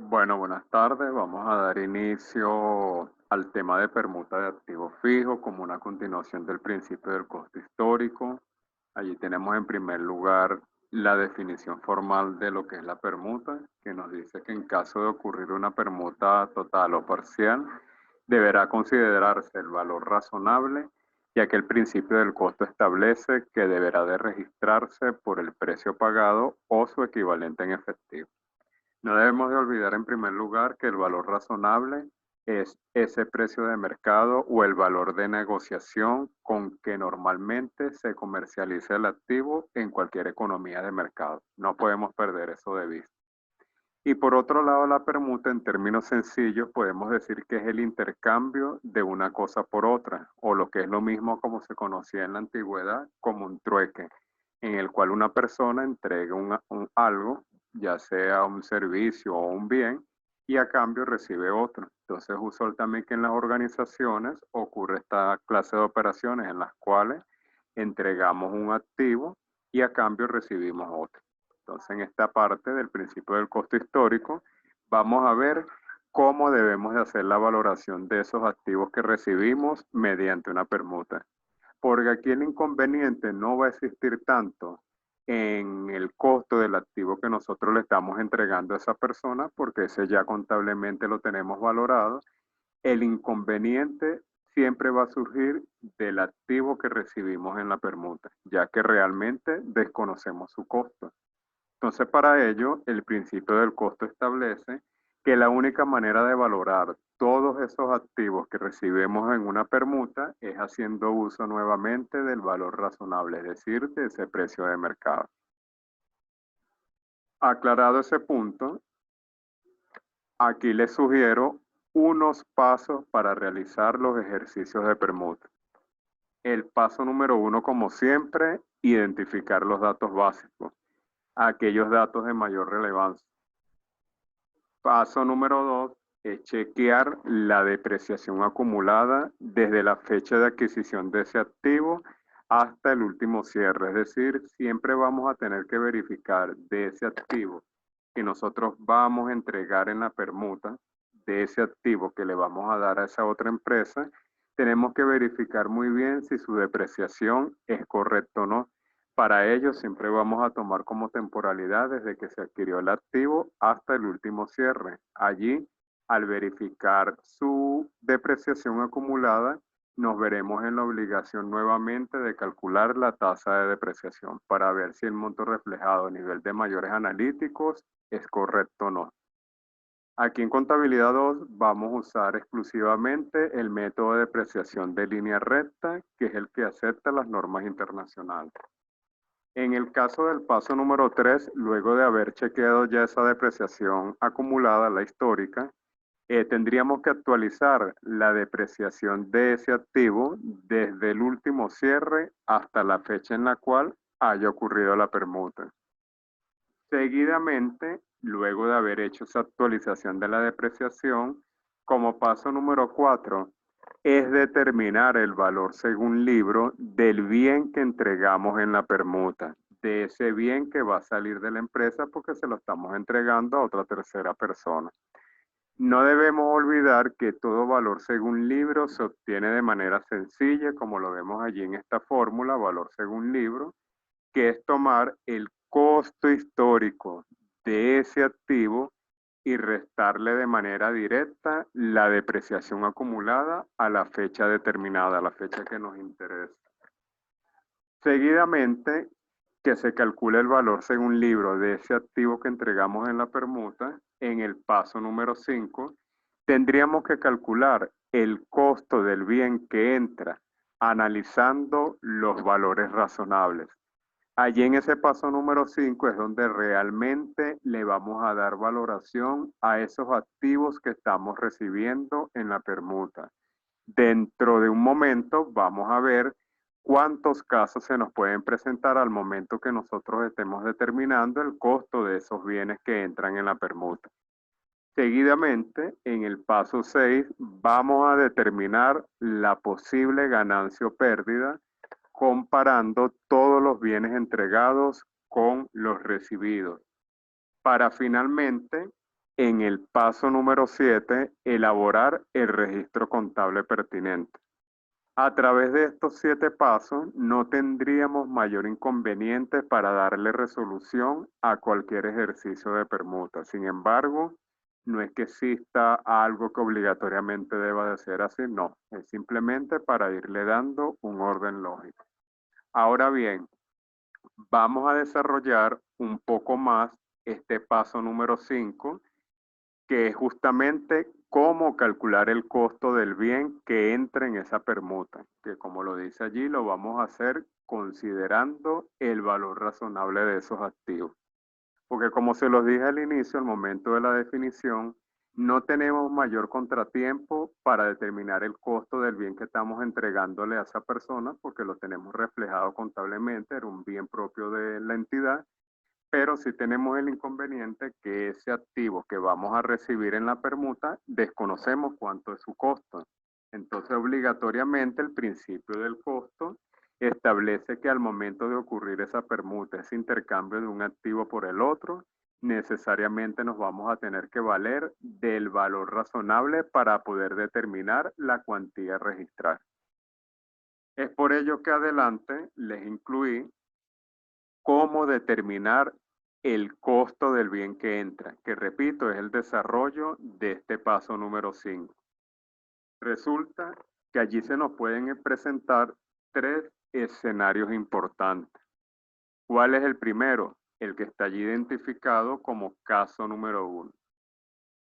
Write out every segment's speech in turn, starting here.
Bueno, buenas tardes. Vamos a dar inicio al tema de permuta de activos fijos como una continuación del principio del costo histórico. Allí tenemos en primer lugar la definición formal de lo que es la permuta, que nos dice que en caso de ocurrir una permuta total o parcial, deberá considerarse el valor razonable, ya que el principio del costo establece que deberá de registrarse por el precio pagado o su equivalente en efectivo. No debemos de olvidar en primer lugar que el valor razonable es ese precio de mercado o el valor de negociación con que normalmente se comercializa el activo en cualquier economía de mercado. No podemos perder eso de vista. Y por otro lado, la permuta en términos sencillos podemos decir que es el intercambio de una cosa por otra, o lo que es lo mismo como se conocía en la antigüedad como un trueque, en el cual una persona entrega algo, ya sea un servicio o un bien, y a cambio recibe otro. Entonces, usualmente en las organizaciones ocurre esta clase de operaciones en las cuales entregamos un activo y a cambio recibimos otro. Entonces, en esta parte del principio del costo histórico, vamos a ver cómo debemos de hacer la valoración de esos activos que recibimos mediante una permuta. Porque aquí el inconveniente no va a existir tanto en el costo del activo que nosotros le estamos entregando a esa persona, porque ese ya contablemente lo tenemos valorado. El inconveniente siempre va a surgir del activo que recibimos en la permuta, ya que realmente desconocemos su costo. Entonces, para ello, el principio del costo establece que la única manera de valorar todos esos activos que recibimos en una permuta es haciendo uso nuevamente del valor razonable, es decir, de ese precio de mercado. Aclarado ese punto, aquí les sugiero unos pasos para realizar los ejercicios de permuta. El paso número uno, como siempre, identificar los datos básicos, aquellos datos de mayor relevancia. Paso número dos es chequear la depreciación acumulada desde la fecha de adquisición de ese activo hasta el último cierre. Es decir, siempre vamos a tener que verificar de ese activo que nosotros vamos a entregar en la permuta, de ese activo que le vamos a dar a esa otra empresa, tenemos que verificar muy bien si su depreciación es correcta o no. Para ello, siempre vamos a tomar como temporalidad desde que se adquirió el activo hasta el último cierre. Allí, al verificar su depreciación acumulada, nos veremos en la obligación nuevamente de calcular la tasa de depreciación para ver si el monto reflejado a nivel de mayores analíticos es correcto o no. Aquí en Contabilidad 2 vamos a usar exclusivamente el método de depreciación de línea recta, que es el que acepta las normas internacionales. En el caso del paso número 3, luego de haber chequeado ya esa depreciación acumulada, la histórica, tendríamos que actualizar la depreciación de ese activo desde el último cierre hasta la fecha en la cual haya ocurrido la permuta. Seguidamente, luego de haber hecho esa actualización de la depreciación, como paso número 4, es determinar el valor según libro del bien que entregamos en la permuta, de ese bien que va a salir de la empresa porque se lo estamos entregando a otra tercera persona. No debemos olvidar que todo valor según libro se obtiene de manera sencilla, como lo vemos allí en esta fórmula, valor según libro, que es tomar el costo histórico de ese activo y restarle de manera directa la depreciación acumulada a la fecha determinada, a la fecha que nos interesa. Seguidamente, que se calcule el valor según libro de ese activo que entregamos en la permuta, en el paso número 5, tendríamos que calcular el costo del bien que entra, analizando los valores razonables. Allí en ese paso número 5 es donde realmente le vamos a dar valoración a esos activos que estamos recibiendo en la permuta. Dentro de un momento vamos a ver cuántos casos se nos pueden presentar al momento que nosotros estemos determinando el costo de esos bienes que entran en la permuta. Seguidamente, en el paso 6, vamos a determinar la posible ganancia o pérdida comparando todos los bienes entregados con los recibidos, para finalmente en el paso número 7, elaborar el registro contable pertinente. A través de estos 7 pasos no tendríamos mayor inconveniente para darle resolución a cualquier ejercicio de permuta. Sin embargo, no es que exista algo que obligatoriamente deba de ser así, no. Es simplemente para irle dando un orden lógico. Ahora bien, vamos a desarrollar un poco más este paso número 5, que es justamente cómo calcular el costo del bien que entra en esa permuta, que como lo dice allí, lo vamos a hacer considerando el valor razonable de esos activos. Porque como se los dije al inicio, al momento de la definición, no tenemos mayor contratiempo para determinar el costo del bien que estamos entregándole a esa persona, porque lo tenemos reflejado contablemente, era un bien propio de la entidad, pero sí tenemos el inconveniente que ese activo que vamos a recibir en la permuta, desconocemos cuánto es su costo. Entonces, obligatoriamente, el principio del costo establece que al momento de ocurrir esa permuta, ese intercambio de un activo por el otro, necesariamente nos vamos a tener que valer del valor razonable para poder determinar la cuantía a registrar. Es por ello que adelante les incluí cómo determinar el costo del bien que entra, que repito, es el desarrollo de este paso número 5. Resulta que allí se nos pueden presentar 3 escenarios importantes. ¿Cuál es el primero? El que está allí identificado como caso número 1.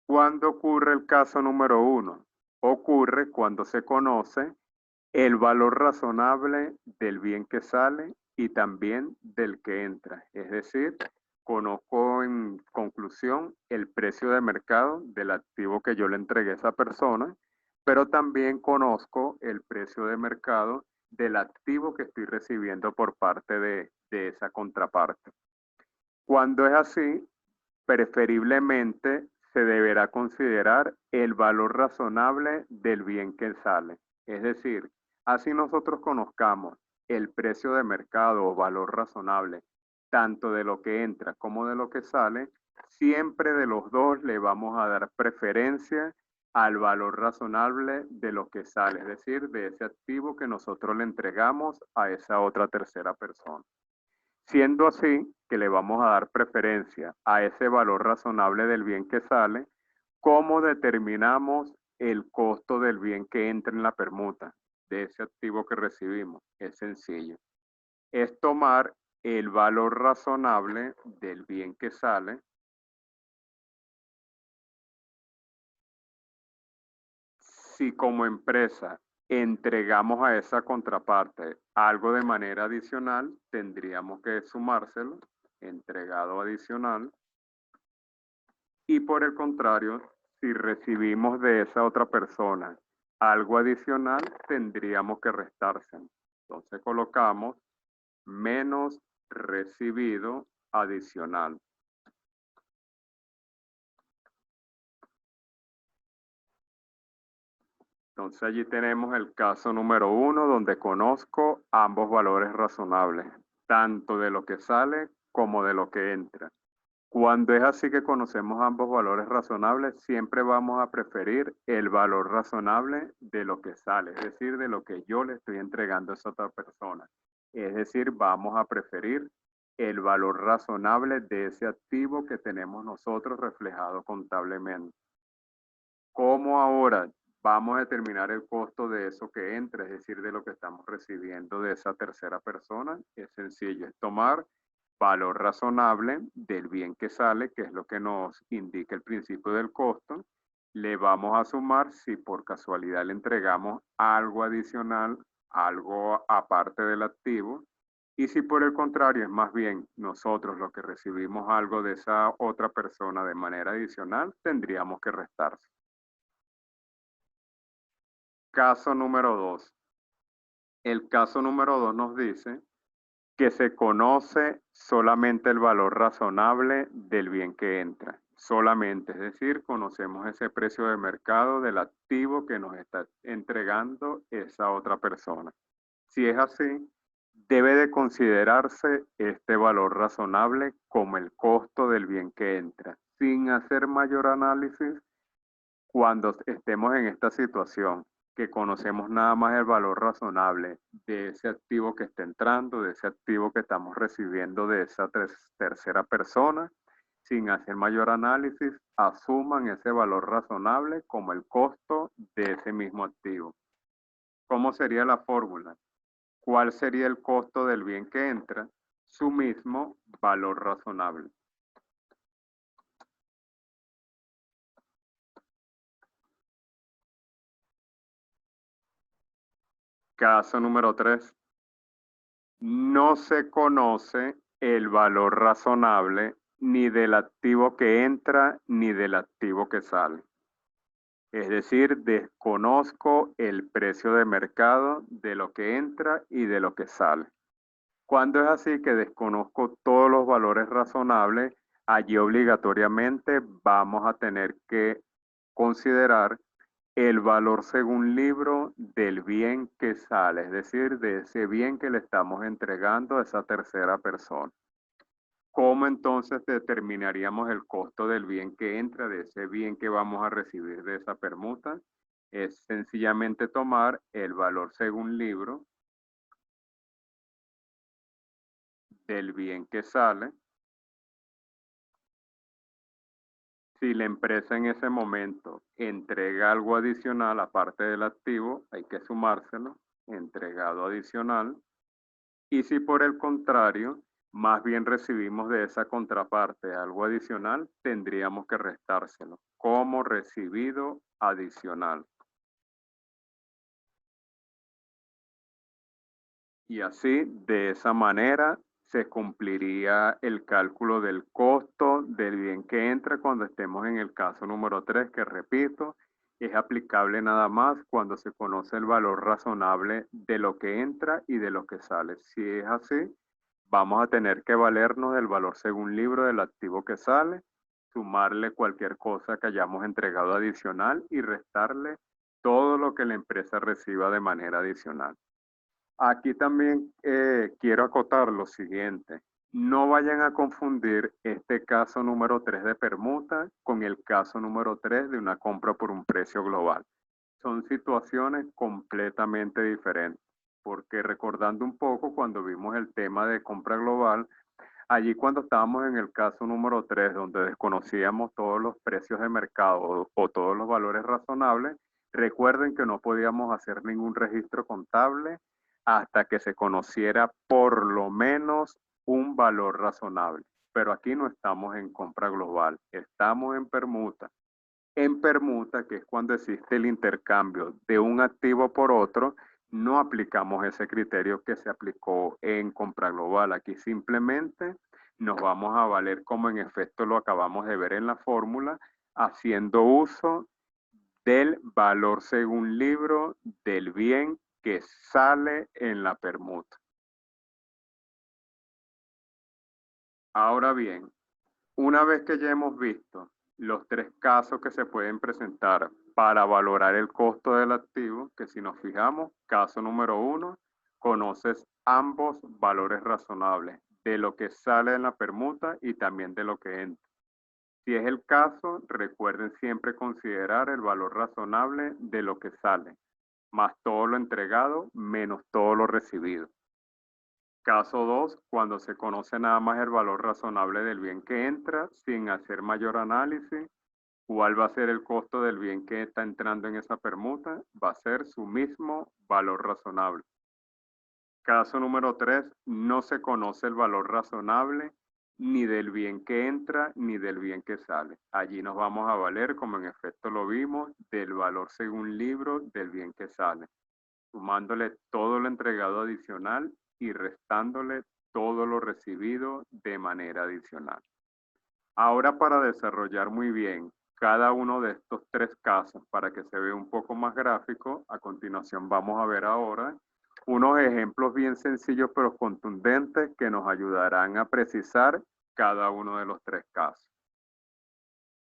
¿Cuándo ocurre el caso número 1? Ocurre cuando se conoce el valor razonable del bien que sale y también del que entra. Es decir, conozco en conclusión el precio de mercado del activo que yo le entregué a esa persona, pero también conozco el precio de mercado del activo que estoy recibiendo por parte de esa contraparte. Cuando es así, preferiblemente se deberá considerar el valor razonable del bien que sale. Es decir, así nosotros conozcamos el precio de mercado o valor razonable, tanto de lo que entra como de lo que sale, siempre de los dos le vamos a dar preferencia al valor razonable de lo que sale, es decir, de ese activo que nosotros le entregamos a esa otra tercera persona. Siendo así que le vamos a dar preferencia a ese valor razonable del bien que sale, ¿cómo determinamos el costo del bien que entra en la permuta de ese activo que recibimos? Es sencillo. Es tomar el valor razonable del bien que sale. Si como empresa entregamos a esa contraparte algo de manera adicional, tendríamos que sumárselo, entregado adicional. Y por el contrario, si recibimos de esa otra persona algo adicional, tendríamos que restárselo. Entonces colocamos menos recibido adicional. Entonces allí tenemos el caso número 1 donde conozco ambos valores razonables, tanto de lo que sale como de lo que entra. Cuando es así que conocemos ambos valores razonables, siempre vamos a preferir el valor razonable de lo que sale, es decir, de lo que yo le estoy entregando a esa otra persona. Es decir, vamos a preferir el valor razonable de ese activo que tenemos nosotros reflejado contablemente. ¿Cómo ahora vamos a determinar el costo de eso que entra, es decir, de lo que estamos recibiendo de esa tercera persona? Es sencillo, es tomar valor razonable del bien que sale, que es lo que nos indica el principio del costo. Le vamos a sumar si por casualidad le entregamos algo adicional, algo aparte del activo. Y si por el contrario es más bien nosotros los que recibimos algo de esa otra persona de manera adicional, tendríamos que restarse. Caso número 2. El caso número 2 nos dice que se conoce solamente el valor razonable del bien que entra. Solamente, es decir, conocemos ese precio de mercado del activo que nos está entregando esa otra persona. Si es así, debe de considerarse este valor razonable como el costo del bien que entra, sin hacer mayor análisis cuando estemos en esta situación, que conocemos nada más el valor razonable de ese activo que está entrando, de ese activo que estamos recibiendo de esa tercera persona, sin hacer mayor análisis, asuman ese valor razonable como el costo de ese mismo activo. ¿Cómo sería la fórmula? ¿Cuál sería el costo del bien que entra? Su mismo valor razonable. Caso número 3. No se conoce el valor razonable ni del activo que entra ni del activo que sale. Es decir, desconozco el precio de mercado de lo que entra y de lo que sale. Cuando es así que desconozco todos los valores razonables, allí obligatoriamente vamos a tener que considerar el valor según libro del bien que sale, es decir, de ese bien que le estamos entregando a esa tercera persona. ¿Cómo entonces determinaríamos el costo del bien que entra, de ese bien que vamos a recibir de esa permuta? Es sencillamente tomar el valor según libro del bien que sale. Si la empresa en ese momento entrega algo adicional aparte del activo, hay que sumárselo, entregado adicional. Y si por el contrario, más bien recibimos de esa contraparte algo adicional, tendríamos que restárselo como recibido adicional. Y así, de esa manera, se cumpliría el cálculo del costo del bien que entra cuando estemos en el caso número 3, que repito, es aplicable nada más cuando se conoce el valor razonable de lo que entra y de lo que sale. Si es así, vamos a tener que valernos del valor según libro del activo que sale, sumarle cualquier cosa que hayamos entregado adicional y restarle todo lo que la empresa reciba de manera adicional. Aquí también quiero acotar lo siguiente. No vayan a confundir este caso número 3 de permuta con el caso número 3 de una compra por un precio global. Son situaciones completamente diferentes, porque recordando un poco cuando vimos el tema de compra global, allí cuando estábamos en el caso número 3, donde desconocíamos todos los precios de mercado o todos los valores razonables, recuerden que no podíamos hacer ningún registro contable hasta que se conociera por lo menos un valor razonable. Pero aquí no estamos en compra global, estamos en permuta. En permuta, que es cuando existe el intercambio de un activo por otro, no aplicamos ese criterio que se aplicó en compra global. Aquí simplemente nos vamos a valer como en efecto lo acabamos de ver en la fórmula, haciendo uso del valor según libro del bien que sale en la permuta. Ahora bien, una vez que ya hemos visto los 3 casos que se pueden presentar para valorar el costo del activo, que si nos fijamos, caso número 1, conoces ambos valores razonables de lo que sale en la permuta y también de lo que entra. Si es el caso, recuerden siempre considerar el valor razonable de lo que sale, más todo lo entregado menos todo lo recibido. Caso 2, cuando se conoce nada más el valor razonable del bien que entra sin hacer mayor análisis, ¿cuál va a ser el costo del bien que está entrando en esa permuta? Va a ser su mismo valor razonable. Caso número 3, no se conoce el valor razonable ni del bien que entra ni del bien que sale. Allí nos vamos a valer, como en efecto lo vimos, del valor según libro del bien que sale, sumándole todo lo entregado adicional y restándole todo lo recibido de manera adicional. Ahora, para desarrollar muy bien cada uno de estos 3 casos para que se vea un poco más gráfico, a continuación vamos a ver ahora unos ejemplos bien sencillos pero contundentes que nos ayudarán a precisar cada uno de los 3 casos.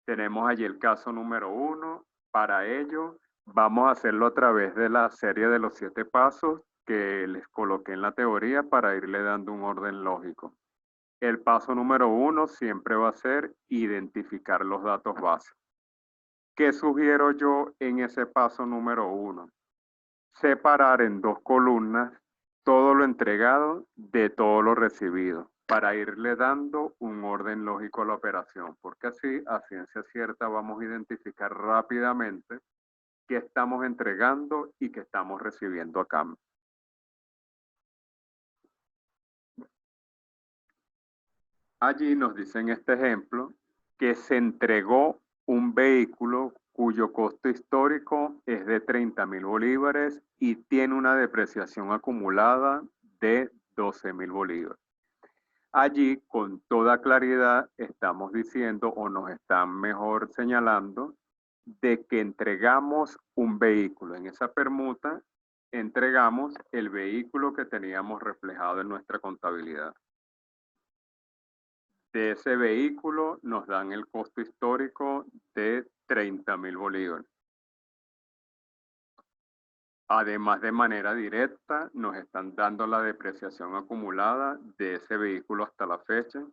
Tenemos allí el caso número 1. Para ello, vamos a hacerlo a través de la serie de los 7 pasos que les coloqué en la teoría para irle dando un orden lógico. El paso número 1 siempre va a ser identificar los datos básicos. ¿Qué sugiero yo en ese paso número 1? Separar en dos columnas todo lo entregado de todo lo recibido para irle dando un orden lógico a la operación, porque así, a ciencia cierta, vamos a identificar rápidamente qué estamos entregando y qué estamos recibiendo a cambio. Allí nos dice en este ejemplo que se entregó un vehículo cuyo costo histórico es de 30.000 bolívares y tiene una depreciación acumulada de 12.000 bolívares. Allí, con toda claridad, estamos diciendo o nos están mejor señalando de que entregamos un vehículo. En esa permuta, entregamos el vehículo que teníamos reflejado en nuestra contabilidad. De ese vehículo nos dan el costo histórico de 30.000 bolívares. Además, de manera directa, nos están dando la depreciación acumulada de ese vehículo hasta la fecha.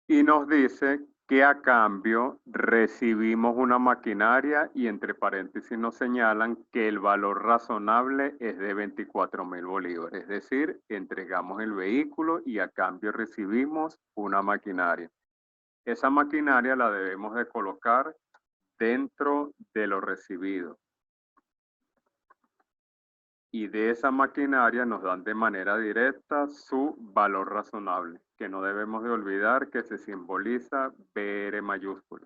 Y nos dice que a cambio recibimos una maquinaria y entre paréntesis nos señalan que el valor razonable es de 24.000 bolívares. Es decir, entregamos el vehículo y a cambio recibimos una maquinaria. Esa maquinaria la debemos de colocar dentro de lo recibido. Y de esa maquinaria nos dan de manera directa su valor razonable, que no debemos de olvidar que se simboliza BR mayúscula.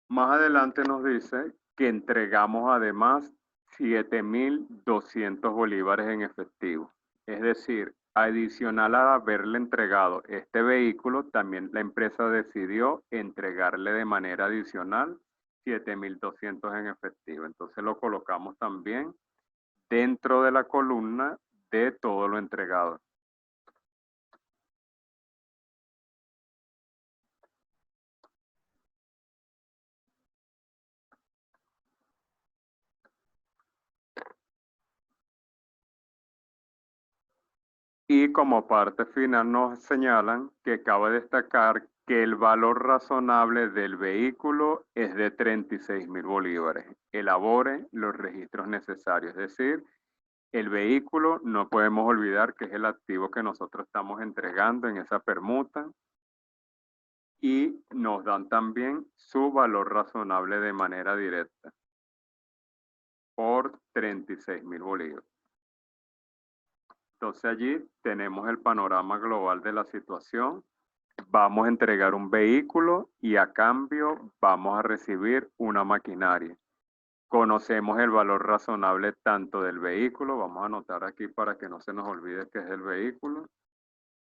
Más adelante nos dice que entregamos además 7.200 bolívares en efectivo. Es decir, adicional a haberle entregado este vehículo, también la empresa decidió entregarle de manera adicional 7.200 en efectivo. Entonces lo colocamos también dentro de la columna de todo lo entregado. Y como parte final nos señalan que cabe destacar que el valor razonable del vehículo es de 36.000 bolívares. Elabore los registros necesarios, es decir, el vehículo no podemos olvidar que es el activo que nosotros estamos entregando en esa permuta y nos dan también su valor razonable de manera directa por 36.000 bolívares. Entonces allí tenemos el panorama global de la situación. Vamos a entregar un vehículo y a cambio vamos a recibir una maquinaria. Conocemos el valor razonable tanto del vehículo, vamos a anotar aquí para que no se nos olvide que es el vehículo,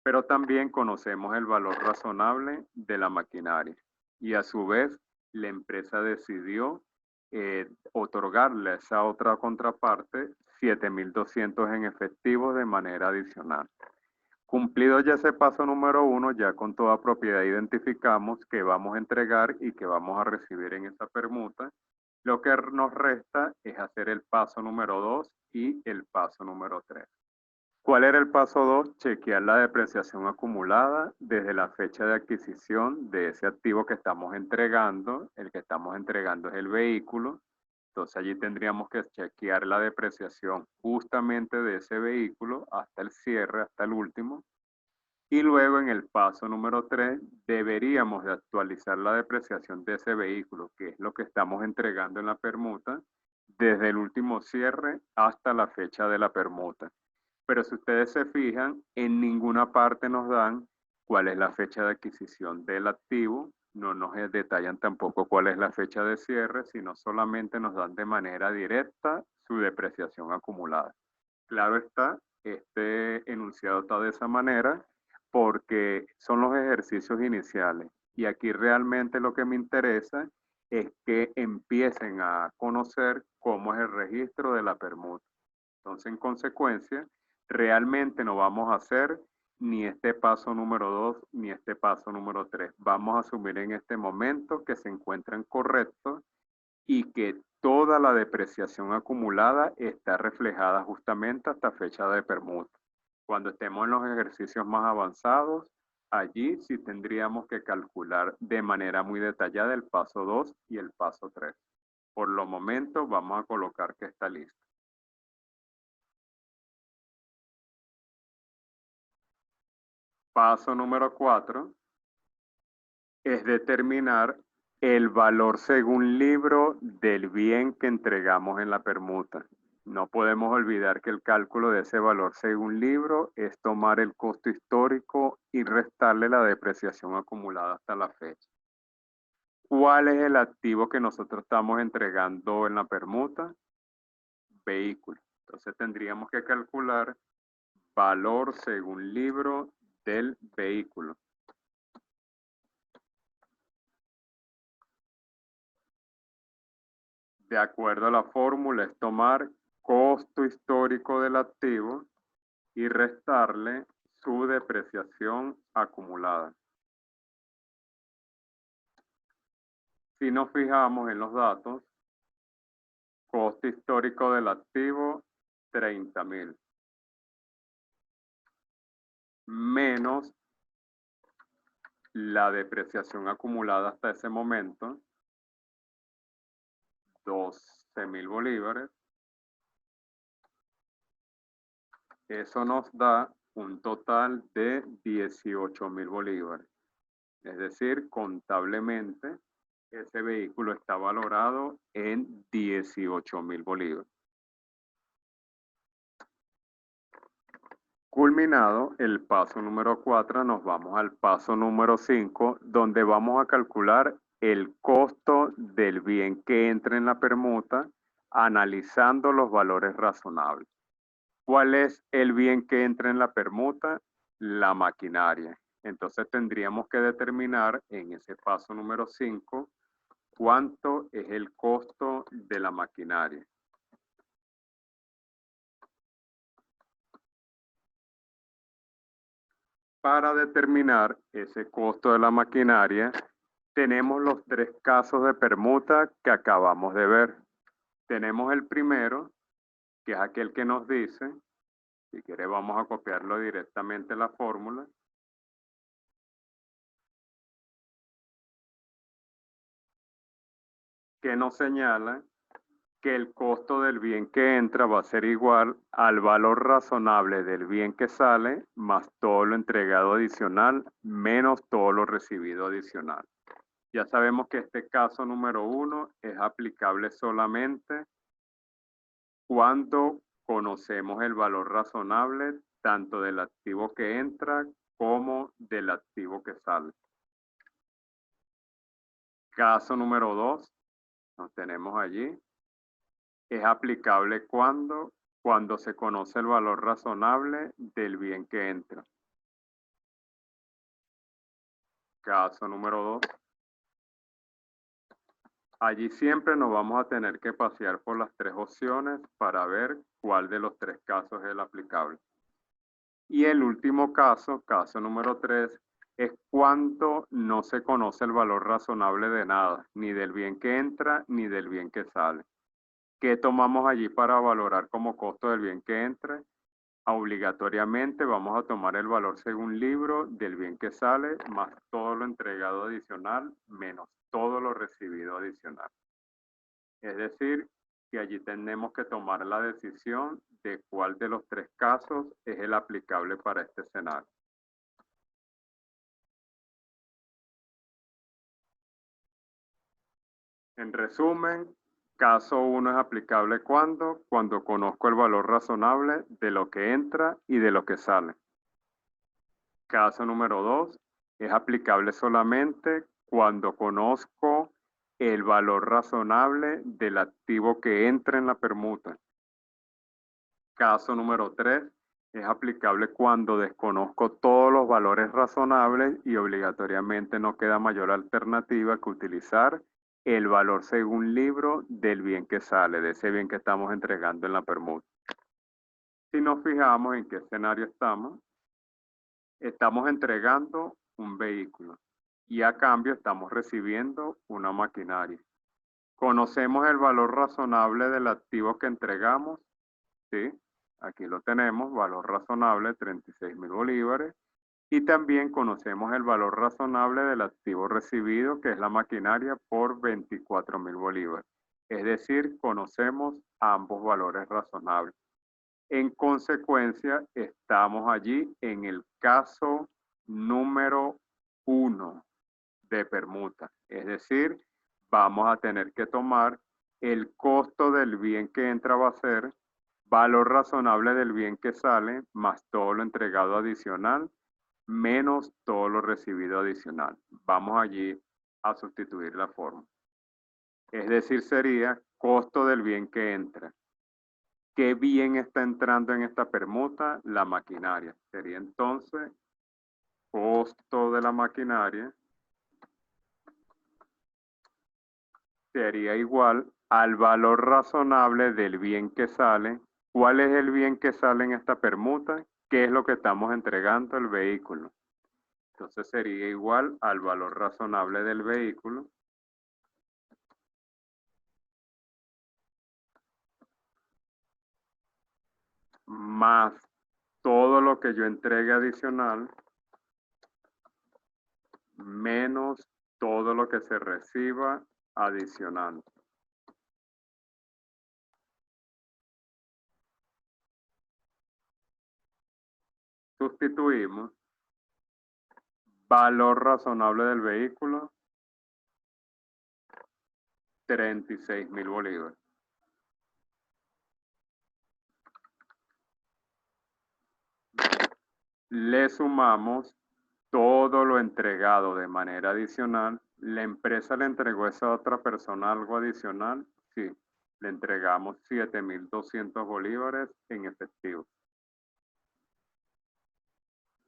pero también conocemos el valor razonable de la maquinaria. Y a su vez, la empresa decidió otorgarle a esa otra contraparte 7.200 en efectivo de manera adicional. Cumplido ya ese paso número 1, ya con toda propiedad identificamos que vamos a entregar y que vamos a recibir en esa permuta. Lo que nos resta es hacer el paso número 2 y el paso número 3. ¿Cuál era el paso 2? Chequear la depreciación acumulada desde la fecha de adquisición de ese activo que estamos entregando. El que estamos entregando es el vehículo. Entonces allí tendríamos que chequear la depreciación justamente de ese vehículo hasta el cierre, hasta el último. Y luego en el paso número 3 deberíamos de actualizar la depreciación de ese vehículo, que es lo que estamos entregando en la permuta, desde el último cierre hasta la fecha de la permuta. Pero si ustedes se fijan, en ninguna parte nos dan cuál es la fecha de adquisición del activo, no nos detallan tampoco cuál es la fecha de cierre, sino solamente nos dan de manera directa su depreciación acumulada. Claro está, este enunciado está de esa manera porque son los ejercicios iniciales y aquí realmente lo que me interesa es que empiecen a conocer cómo es el registro de la permuta. Entonces, en consecuencia, realmente no vamos a hacer ni este paso número 2, ni este paso número 3. Vamos a asumir en este momento que se encuentran correctos y que toda la depreciación acumulada está reflejada justamente hasta fecha de permuta. Cuando estemos en los ejercicios más avanzados, allí sí tendríamos que calcular de manera muy detallada el paso 2 y el paso 3. Por los momentos vamos a colocar que está listo. Paso número 4 es determinar el valor según libro del bien que entregamos en la permuta. No podemos olvidar que el cálculo de ese valor según libro es tomar el costo histórico y restarle la depreciación acumulada hasta la fecha. ¿Cuál es el activo que nosotros estamos entregando en la permuta? Vehículo. Entonces tendríamos que calcular valor según libro del vehículo. De acuerdo a la fórmula, es tomar costo histórico del activo y restarle su depreciación acumulada. Si nos fijamos en los datos, costo histórico del activo, 30,000. Menos la depreciación acumulada hasta ese momento, 12,000 bolívares. Eso nos da un total de 18,000 bolívares. Es decir, contablemente, ese vehículo está valorado en 18,000 bolívares. Culminado el paso número 4, nos vamos al paso número 5, donde vamos a calcular el costo del bien que entra en la permuta, analizando los valores razonables. ¿Cuál es el bien que entra en la permuta? La maquinaria. Entonces tendríamos que determinar en ese paso número 5 cuánto es el costo de la maquinaria. Para determinar ese costo de la maquinaria, tenemos los tres casos de permuta que acabamos de ver. Tenemos el primero, que es aquel que nos dice, si quiere vamos a copiarlo directamente en la fórmula, que nos señala que el costo del bien que entra va a ser igual al valor razonable del bien que sale más todo lo entregado adicional menos todo lo recibido adicional. Ya sabemos que este caso número 1 es aplicable solamente cuando conocemos el valor razonable tanto del activo que entra como del activo que sale. Caso número 2, lo tenemos allí. Es aplicable cuando se conoce el valor razonable del bien que entra. Caso número 2. Allí siempre nos vamos a tener que pasear por las tres opciones para ver cuál de los tres casos es el aplicable. Y el último caso, caso número 3, es cuando no se conoce el valor razonable de nada, ni del bien que entra ni del bien que sale. ¿Qué tomamos allí para valorar como costo del bien que entre? Obligatoriamente vamos a tomar el valor según libro del bien que sale más todo lo entregado adicional menos todo lo recibido adicional. Es decir, que allí tenemos que tomar la decisión de cuál de los tres casos es el aplicable para este escenario. En resumen, caso 1 es aplicable cuando conozco el valor razonable de lo que entra y de lo que sale. Caso número 2 es aplicable solamente cuando conozco el valor razonable del activo que entra en la permuta. Caso número 3 es aplicable cuando desconozco todos los valores razonables y obligatoriamente no queda mayor alternativa que utilizar el valor según libro del bien que sale, de ese bien que estamos entregando en la permuta. Si nos fijamos en qué escenario estamos, Estamos entregando un vehículo y a cambio estamos recibiendo una maquinaria. ¿Conocemos el valor razonable del activo que entregamos? Sí, aquí lo tenemos, valor razonable 36.000 bolívares. Y también conocemos el valor razonable del activo recibido, que es la maquinaria, por 24.000 bolívares. Es decir, conocemos ambos valores razonables. En consecuencia, estamos allí en el caso número 1 de permuta. Es decir, vamos a tener que tomar el costo del bien que entra va a ser valor razonable del bien que sale más todo lo entregado adicional menos todo lo recibido adicional. Vamos allí a sustituir la forma. Es decir, sería costo del bien que entra. ¿Qué bien está entrando en esta permuta? La maquinaria. Sería entonces costo de la maquinaria sería igual al valor razonable del bien que sale. ¿Cuál es el bien que sale en esta permuta? ¿Qué es lo que estamos entregando? El vehículo. Entonces sería igual al valor razonable del vehículo más todo lo que yo entregue adicional menos todo lo que se reciba adicional. Sustituimos valor razonable del vehículo 36.000 bolívares. Le sumamos todo lo entregado de manera adicional. ¿La empresa le entregó a esa otra persona algo adicional? Sí, le entregamos 7.200 bolívares en efectivo.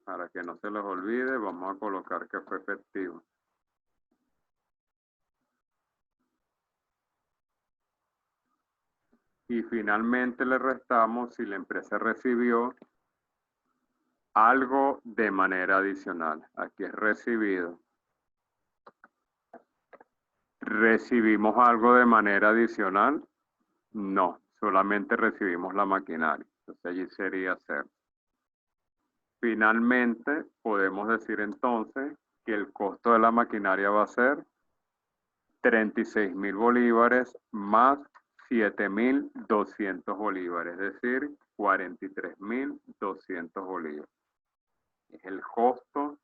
Para que no se les olvide, vamos a colocar que fue efectivo. Y finalmente le restamos si la empresa recibió algo de manera adicional. Aquí es recibido. ¿Recibimos algo de manera adicional? No, solamente recibimos la maquinaria. Entonces allí sería cero. Finalmente, podemos decir entonces que el costo de la maquinaria va a ser 36.000 bolívares más 7.200 bolívares, es decir, 43.200 bolívares. Es el costo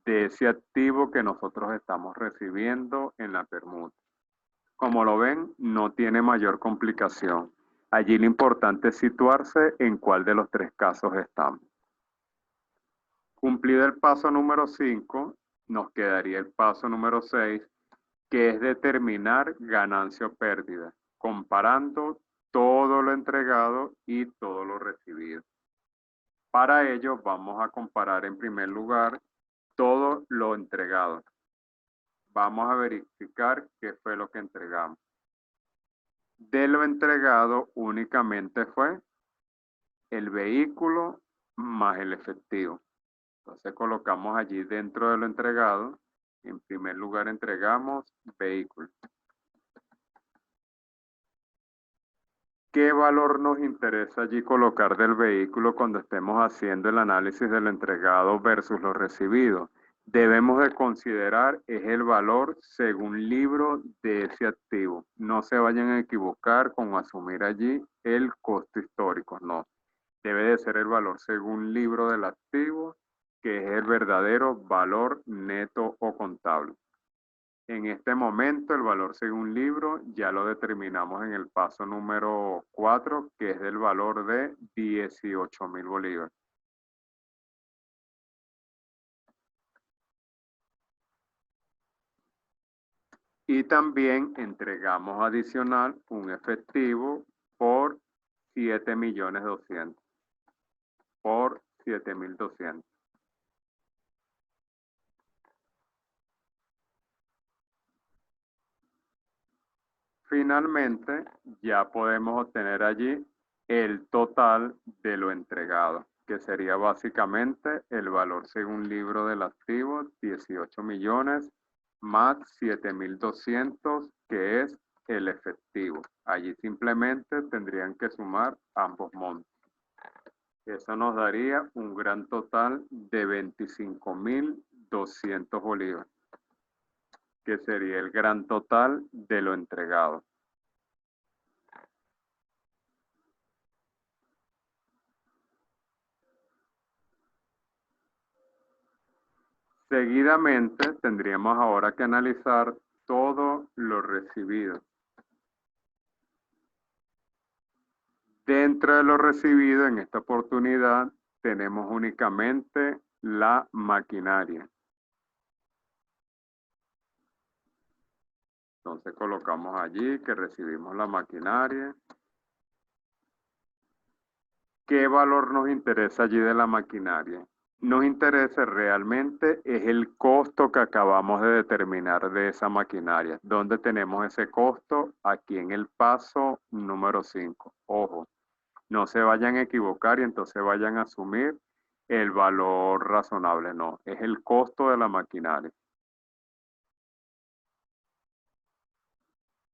de ese activo que nosotros estamos recibiendo en la permuta. Como lo ven, no tiene mayor complicación. Allí lo importante es situarse en cuál de los tres casos estamos. Cumplido el paso número 5, nos quedaría el paso número 6, que es determinar ganancia o pérdida, comparando todo lo entregado y todo lo recibido. Para ello vamos a comparar en primer lugar todo lo entregado. Vamos a verificar qué fue lo que entregamos. De lo entregado únicamente fue el vehículo más el efectivo. Entonces colocamos allí dentro de lo entregado, en primer lugar entregamos vehículo. ¿Qué valor nos interesa allí colocar del vehículo cuando estemos haciendo el análisis del entregado versus lo recibido? Debemos de considerar es el valor según libro de ese activo. No se vayan a equivocar con asumir allí el costo histórico, no. Debe de ser el valor según libro del activo, que es el verdadero valor neto o contable. En este momento, el valor según libro ya lo determinamos en el paso número 4, que es del valor de 18.000 bolívares. Y también entregamos adicional un efectivo por 7.200.000. Por 7.200. Finalmente, ya podemos obtener allí el total de lo entregado, que sería básicamente el valor según libro del activo, 18 millones, más 7.200, que es el efectivo. Allí simplemente tendrían que sumar ambos montos. Eso nos daría un gran total de 25.200 bolívares, que sería el gran total de lo entregado. Seguidamente tendríamos ahora que analizar todo lo recibido. Dentro de lo recibido, en esta oportunidad, tenemos únicamente la maquinaria. Entonces colocamos allí que recibimos la maquinaria. ¿Qué valor nos interesa allí de la maquinaria? Nos interesa realmente es el costo que acabamos de determinar de esa maquinaria. ¿Dónde tenemos ese costo? Aquí en el paso número 5. Ojo, no se vayan a equivocar y entonces vayan a asumir el valor razonable. No, es el costo de la maquinaria.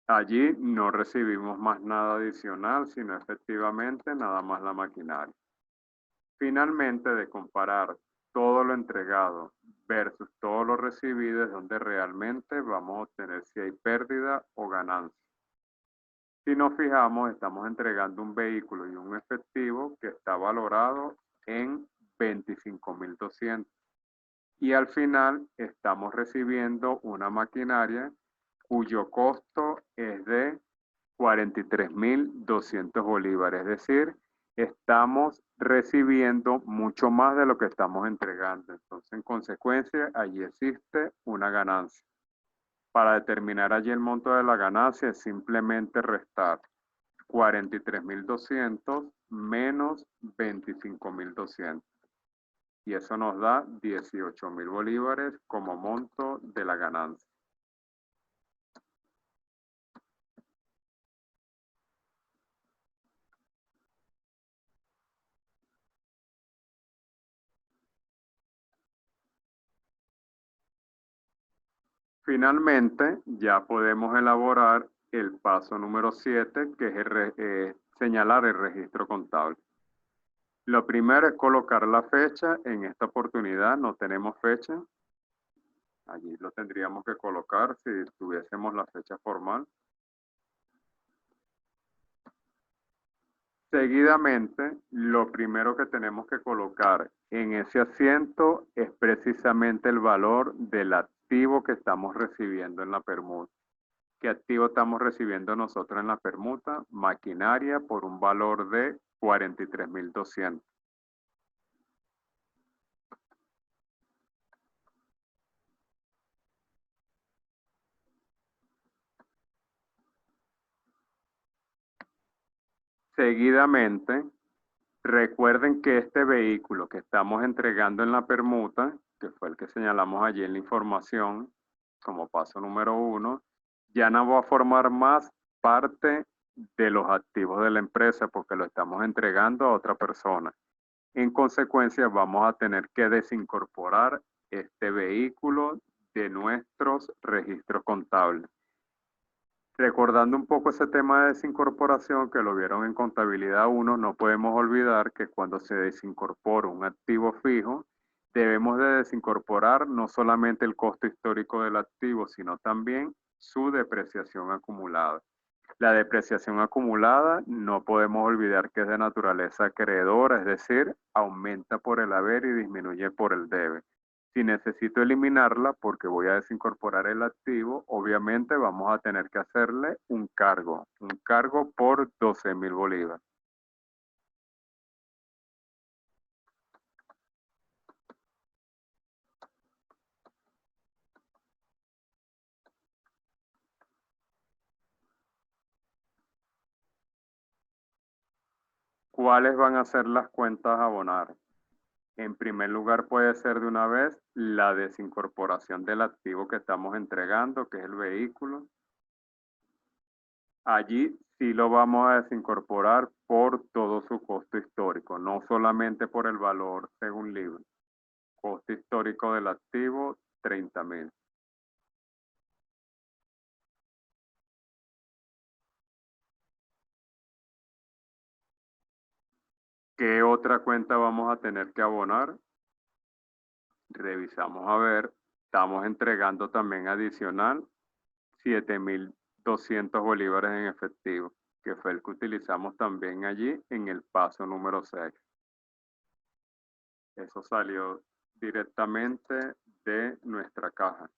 Allí no recibimos más nada adicional, sino efectivamente nada más la maquinaria. Finalmente, de comparar todo lo entregado versus todo lo recibido, es donde realmente vamos a obtener si hay pérdida o ganancia. Si nos fijamos, estamos entregando un vehículo y un efectivo que está valorado en 25.200. Y al final estamos recibiendo una maquinaria cuyo costo es de 43.200 bolívares. Es decir, estamos recibiendo mucho más de lo que estamos entregando. Entonces, en consecuencia, allí existe una ganancia. Para determinar allí el monto de la ganancia es simplemente restar 43.200 menos 25.200. Y eso nos da 18.000 bolívares como monto de la ganancia. Finalmente, ya podemos elaborar el paso número 7, que es señalar el registro contable. Lo primero es colocar la fecha. En esta oportunidad no tenemos fecha. Allí lo tendríamos que colocar si tuviésemos la fecha formal. Seguidamente, lo primero que tenemos que colocar en ese asiento es precisamente el valor del activo que estamos recibiendo en la permuta. ¿Qué activo estamos recibiendo nosotros en la permuta? Maquinaria por un valor de 43.200. Seguidamente, recuerden que este vehículo que estamos entregando en la permuta, que fue el que señalamos allí en la información como paso número 1, ya no va a formar más parte de los activos de la empresa porque lo estamos entregando a otra persona. En consecuencia, vamos a tener que desincorporar este vehículo de nuestros registros contables. Recordando un poco ese tema de desincorporación que lo vieron en contabilidad 1, no podemos olvidar que cuando se desincorpora un activo fijo, debemos de desincorporar no solamente el costo histórico del activo, sino también su depreciación acumulada. La depreciación acumulada no podemos olvidar que es de naturaleza acreedora, es decir, aumenta por el haber y disminuye por el debe. Si necesito eliminarla porque voy a desincorporar el activo, obviamente vamos a tener que hacerle un cargo por 12.000 bolívares. ¿Cuáles van a ser las cuentas a abonar? En primer lugar, puede ser de una vez la desincorporación del activo que estamos entregando, que es el vehículo. Allí sí lo vamos a desincorporar por todo su costo histórico, no solamente por el valor según libro. Costo histórico del activo, 30.000. ¿Qué otra cuenta vamos a tener que abonar? Revisamos a ver, estamos entregando también adicional 7.200 bolívares en efectivo, que fue el que utilizamos también allí en el paso número 6. Eso salió directamente de nuestra caja.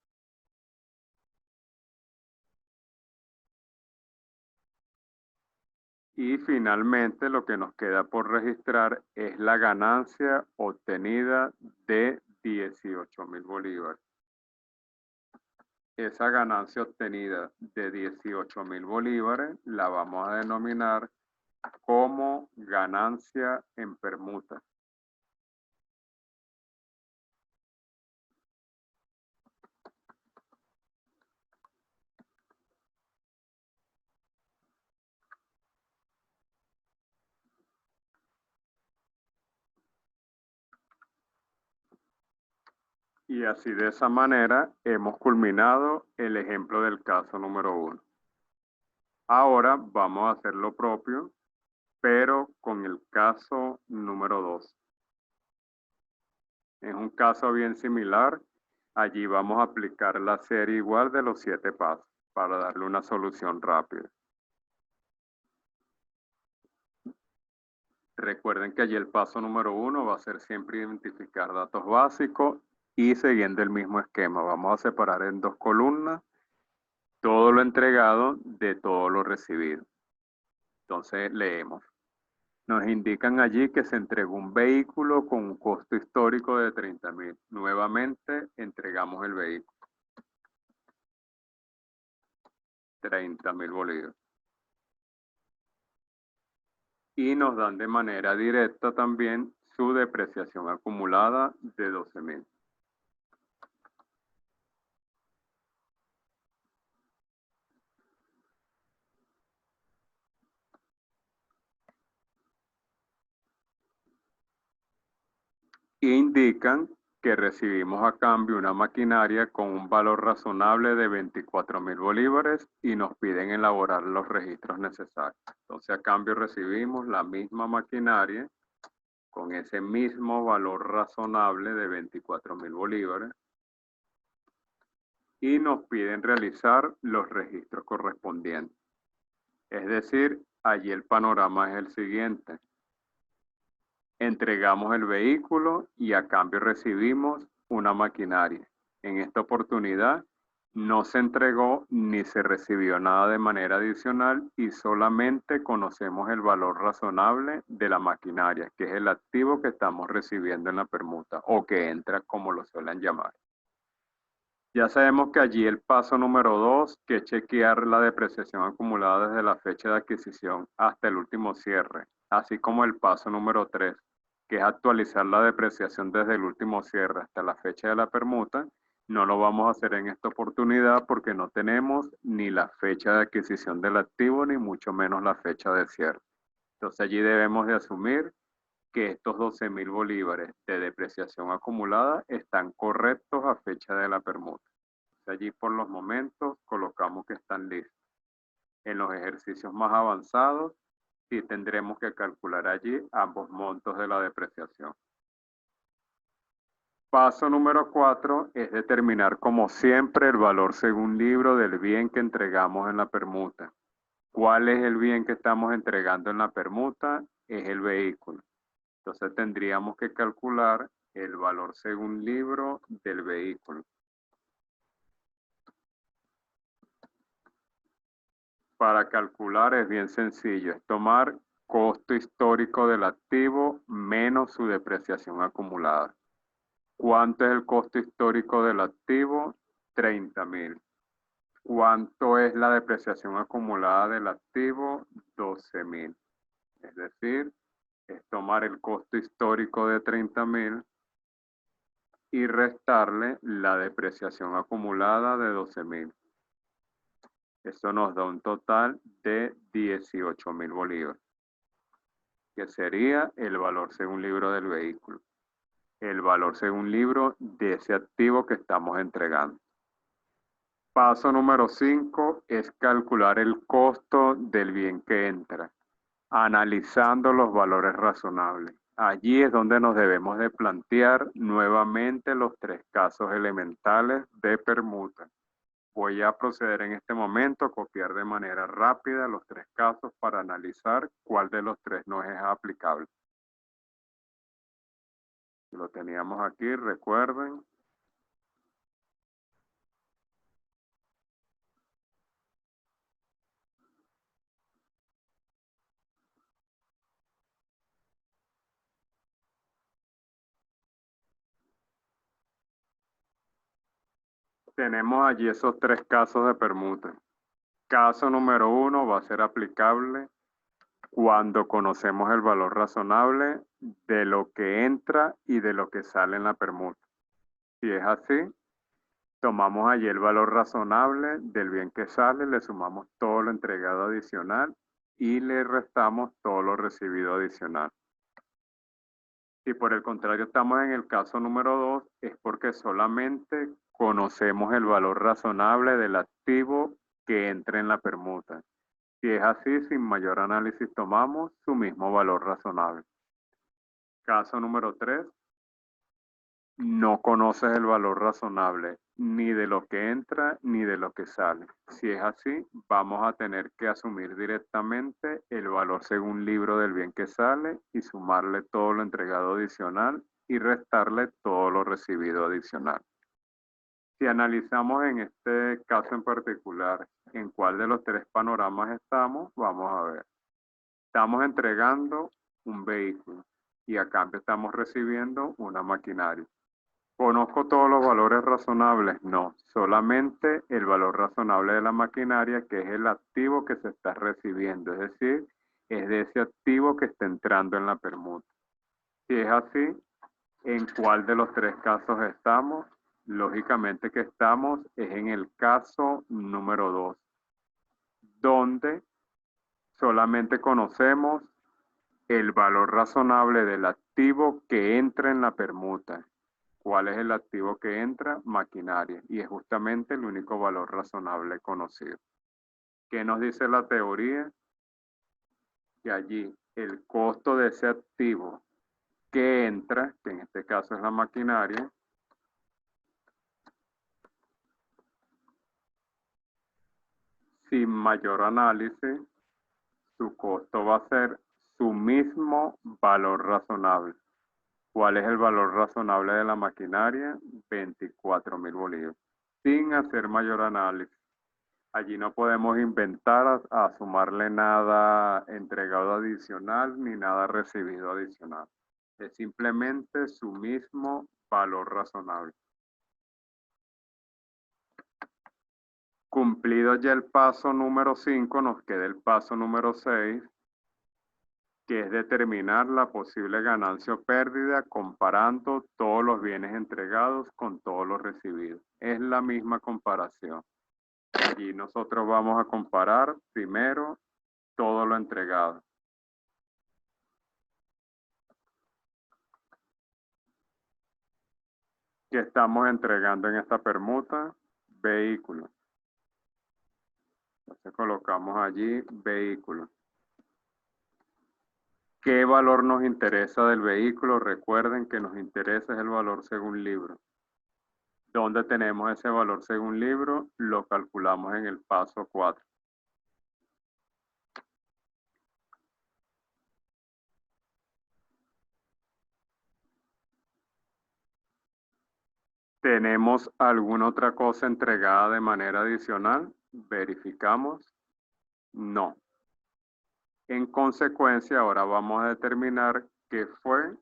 Y finalmente lo que nos queda por registrar es la ganancia obtenida de 18.000 bolívares. Esa ganancia obtenida de 18.000 bolívares la vamos a denominar como ganancia en permuta. Y así de esa manera hemos culminado el ejemplo del caso número 1. Ahora vamos a hacer lo propio, pero con el caso número 2. Es un caso bien similar. Allí vamos a aplicar la serie igual de los 7 pasos para darle una solución rápida. Recuerden que allí el paso número 1 va a ser siempre identificar datos básicos y siguiendo el mismo esquema. Vamos a separar en 2 columnas todo lo entregado de todo lo recibido. Entonces leemos. Nos indican allí que se entregó un vehículo con un costo histórico de 30.000. Nuevamente entregamos el vehículo. 30.000 bolívares. Y nos dan de manera directa también su depreciación acumulada de 12.000. Indican que recibimos a cambio una maquinaria con un valor razonable de 24.000 bolívares y nos piden elaborar los registros necesarios. Entonces a cambio recibimos la misma maquinaria con ese mismo valor razonable de 24.000 bolívares y nos piden realizar los registros correspondientes. Es decir, allí el panorama es el siguiente. Entregamos el vehículo y a cambio recibimos una maquinaria. En esta oportunidad no se entregó ni se recibió nada de manera adicional y solamente conocemos el valor razonable de la maquinaria, que es el activo que estamos recibiendo en la permuta o que entra como lo suelen llamar. Ya sabemos que allí el paso número 2, que es chequear la depreciación acumulada desde la fecha de adquisición hasta el último cierre, así como el paso número 3, que es actualizar la depreciación desde el último cierre hasta la fecha de la permuta. No lo vamos a hacer en esta oportunidad porque no tenemos ni la fecha de adquisición del activo ni mucho menos la fecha de cierre. Entonces allí debemos de asumir que estos 12.000 bolívares de depreciación acumulada están correctos a fecha de la permuta. Allí por los momentos colocamos que están listos. En los ejercicios más avanzados sí tendremos que calcular allí ambos montos de la depreciación. Paso número 4 es determinar como siempre el valor según libro del bien que entregamos en la permuta. ¿Cuál es el bien que estamos entregando en la permuta? Es el vehículo. Entonces tendríamos que calcular el valor según libro del vehículo. Para calcular es bien sencillo, es tomar costo histórico del activo menos su depreciación acumulada. ¿Cuánto es el costo histórico del activo? 30.000. ¿Cuánto es la depreciación acumulada del activo? 12.000. Es decir, es tomar el costo histórico de 30.000 y restarle la depreciación acumulada de 12.000. Eso nos da un total de 18.000 bolívares, que sería el valor según libro del vehículo. El valor según libro de ese activo que estamos entregando. Paso número 5 es calcular el costo del bien que entra, analizando los valores razonables. Allí es donde nos debemos de plantear nuevamente los tres casos elementales de permuta. Voy a proceder en este momento a copiar de manera rápida los tres casos para analizar cuál de los tres nos es aplicable. Lo teníamos aquí, recuerden. Tenemos allí esos tres casos de permuta. Caso número 1 va a ser aplicable cuando conocemos el valor razonable de lo que entra y de lo que sale en la permuta. Si es así, tomamos allí el valor razonable del bien que sale, le sumamos todo lo entregado adicional y le restamos todo lo recibido adicional. Si por el contrario estamos en el caso número 2, es porque solamente conocemos el valor razonable del activo que entra en la permuta. Si es así, sin mayor análisis tomamos su mismo valor razonable. Caso número 3, no conoces el valor razonable ni de lo que entra ni de lo que sale. Si es así, vamos a tener que asumir directamente el valor según libro del bien que sale y sumarle todo lo entregado adicional y restarle todo lo recibido adicional. Si analizamos en este caso en particular en cuál de los tres panoramas estamos, vamos a ver. Estamos entregando un vehículo y a cambio estamos recibiendo una maquinaria. ¿Conozco todos los valores razonables? No, solamente el valor razonable de la maquinaria, que es el activo que se está recibiendo, es decir, es de ese activo que está entrando en la permuta. Si es así, ¿en cuál de los tres casos estamos? Lógicamente que estamos es en el caso número 2, donde solamente conocemos el valor razonable del activo que entra en la permuta. ¿Cuál es el activo que entra? Maquinaria. Y es justamente el único valor razonable conocido. ¿Qué nos dice la teoría? Que allí el costo de ese activo que entra, que en este caso es la maquinaria, sin mayor análisis, su costo va a ser su mismo valor razonable. ¿Cuál es el valor razonable de la maquinaria? 24.000 bolívares. Sin hacer mayor análisis. Allí no podemos inventar a sumarle nada entregado adicional ni nada recibido adicional. Es simplemente su mismo valor razonable. Cumplido ya el paso número 5, nos queda el paso número 6, que es determinar la posible ganancia o pérdida comparando todos los bienes entregados con todos los recibidos. Es la misma comparación. Allí nosotros vamos a comparar primero todo lo entregado. ¿Qué estamos entregando en esta permuta? Vehículo. Entonces colocamos allí vehículo. ¿Qué valor nos interesa del vehículo? Recuerden que nos interesa es el valor según libro. ¿Dónde tenemos ese valor según libro? Lo calculamos en el paso 4. ¿Tenemos alguna otra cosa entregada de manera adicional? Verificamos. No. En consecuencia, ahora vamos a determinar qué fue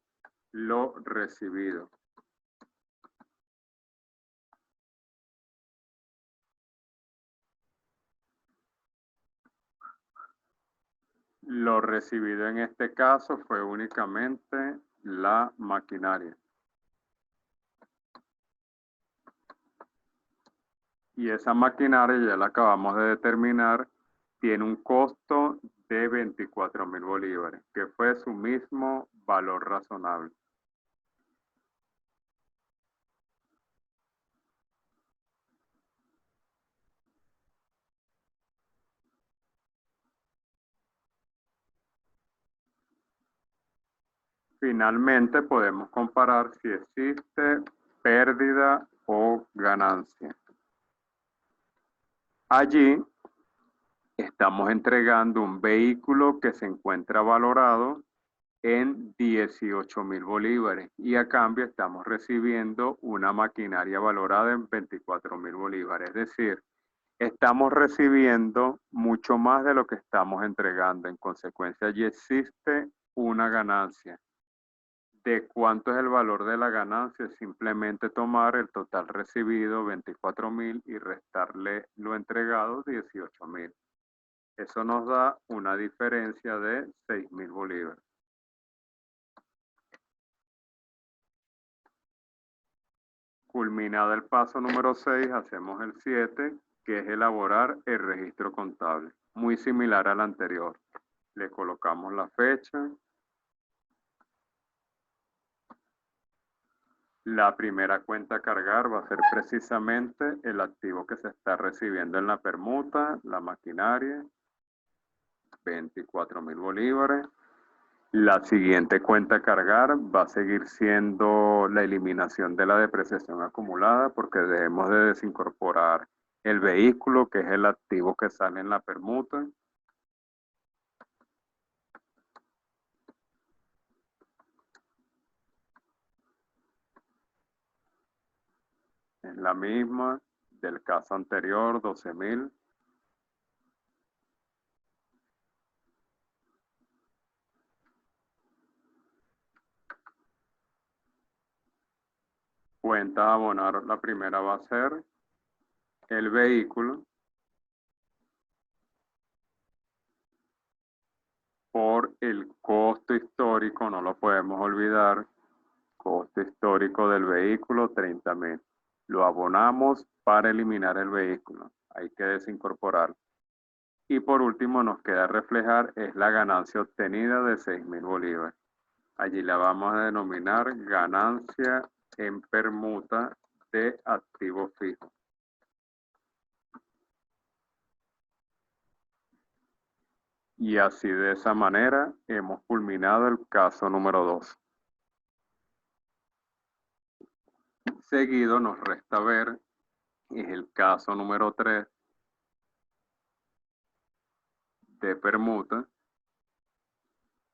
lo recibido. Lo recibido en este caso fue únicamente la maquinaria. Y esa maquinaria, ya la acabamos de determinar, tiene un costo de 24.000 bolívares, que fue su mismo valor razonable. Finalmente podemos comparar si existe pérdida o ganancia. Allí estamos entregando un vehículo que se encuentra valorado en 18.000 bolívares y a cambio estamos recibiendo una maquinaria valorada en 24.000 bolívares. Es decir, estamos recibiendo mucho más de lo que estamos entregando. En consecuencia, allí existe una ganancia. ¿De cuánto es el valor de la ganancia? Es simplemente tomar el total recibido, 24.000, y restarle lo entregado, 18.000. Eso nos da una diferencia de 6.000 bolívares. Culminado el paso número 6, hacemos el 7, que es elaborar el registro contable. Muy similar al anterior. Le colocamos la fecha. La primera cuenta a cargar va a ser precisamente el activo que se está recibiendo en la permuta, la maquinaria, 24.000 bolívares. La siguiente cuenta a cargar va a seguir siendo la eliminación de la depreciación acumulada, porque debemos de desincorporar el vehículo, que es el activo que sale en la permuta. Es la misma del caso anterior, 12.000. Cuenta a abonar, la primera va a ser el vehículo por el costo histórico, no lo podemos olvidar, costo histórico del vehículo, 30.000. Lo abonamos para eliminar el vehículo, hay que desincorporar. Y por último nos queda reflejar es la ganancia obtenida de 6.000 bolívares. Allí la vamos a denominar ganancia en permuta de activo fijo. Y así de esa manera hemos culminado el caso número 2. Seguido nos resta ver es el caso número 3 de permuta,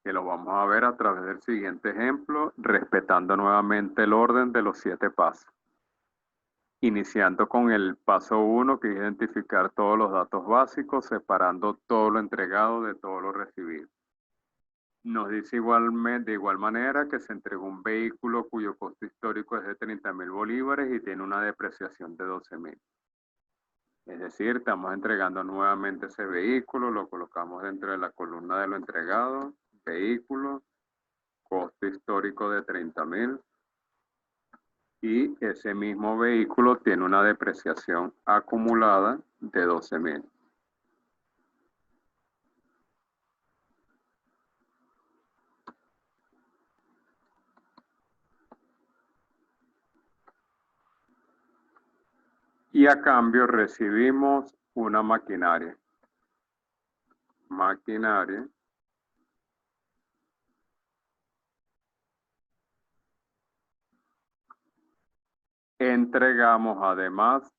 que lo vamos a ver a través del siguiente ejemplo, respetando nuevamente el orden de los 7 pasos. Iniciando con el paso 1, que es identificar todos los datos básicos, separando todo lo entregado de todo lo recibido. Nos dice igualmente, de igual manera que se entregó un vehículo cuyo costo histórico es de 30.000 bolívares y tiene una depreciación de 12.000. Es decir, estamos entregando nuevamente ese vehículo, lo colocamos dentro de la columna de lo entregado, vehículo, costo histórico de 30.000. Y ese mismo vehículo tiene una depreciación acumulada de 12.000. Y a cambio recibimos una maquinaria. Maquinaria. Entregamos además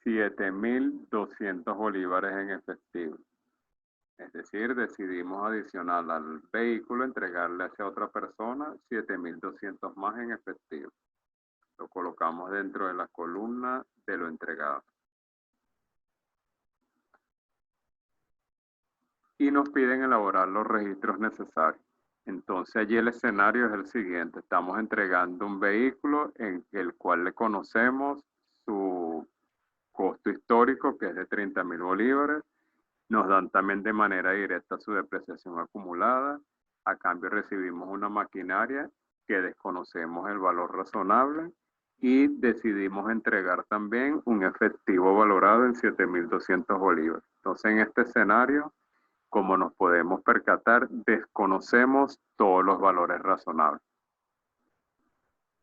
7.200 bolívares en efectivo. Es decir, decidimos adicionar al vehículo, entregarle hacia otra persona 7.200 más en efectivo. Lo colocamos dentro de la columna de lo entregado. Y nos piden elaborar los registros necesarios. Entonces allí el escenario es el siguiente. Estamos entregando un vehículo en el cual le conocemos su costo histórico, que es de 30.000 bolívares. Nos dan también de manera directa su depreciación acumulada. A cambio recibimos una maquinaria que desconocemos el valor razonable y decidimos entregar también un efectivo valorado en 7.200 bolívares. Entonces, en este escenario, como nos podemos percatar, desconocemos todos los valores razonables.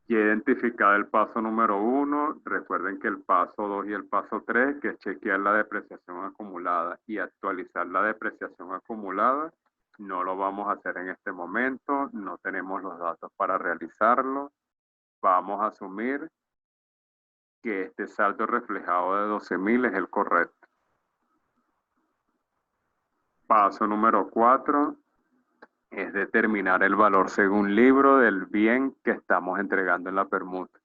Ya identificado el paso número 1, recuerden que el paso 2 y el paso 3, que es chequear la depreciación acumulada y actualizar la depreciación acumulada, no lo vamos a hacer en este momento, no tenemos los datos para realizarlo. Vamos a asumir que este saldo reflejado de 12.000 es el correcto. Paso número 4 es determinar el valor según libro del bien que estamos entregando en la permuta.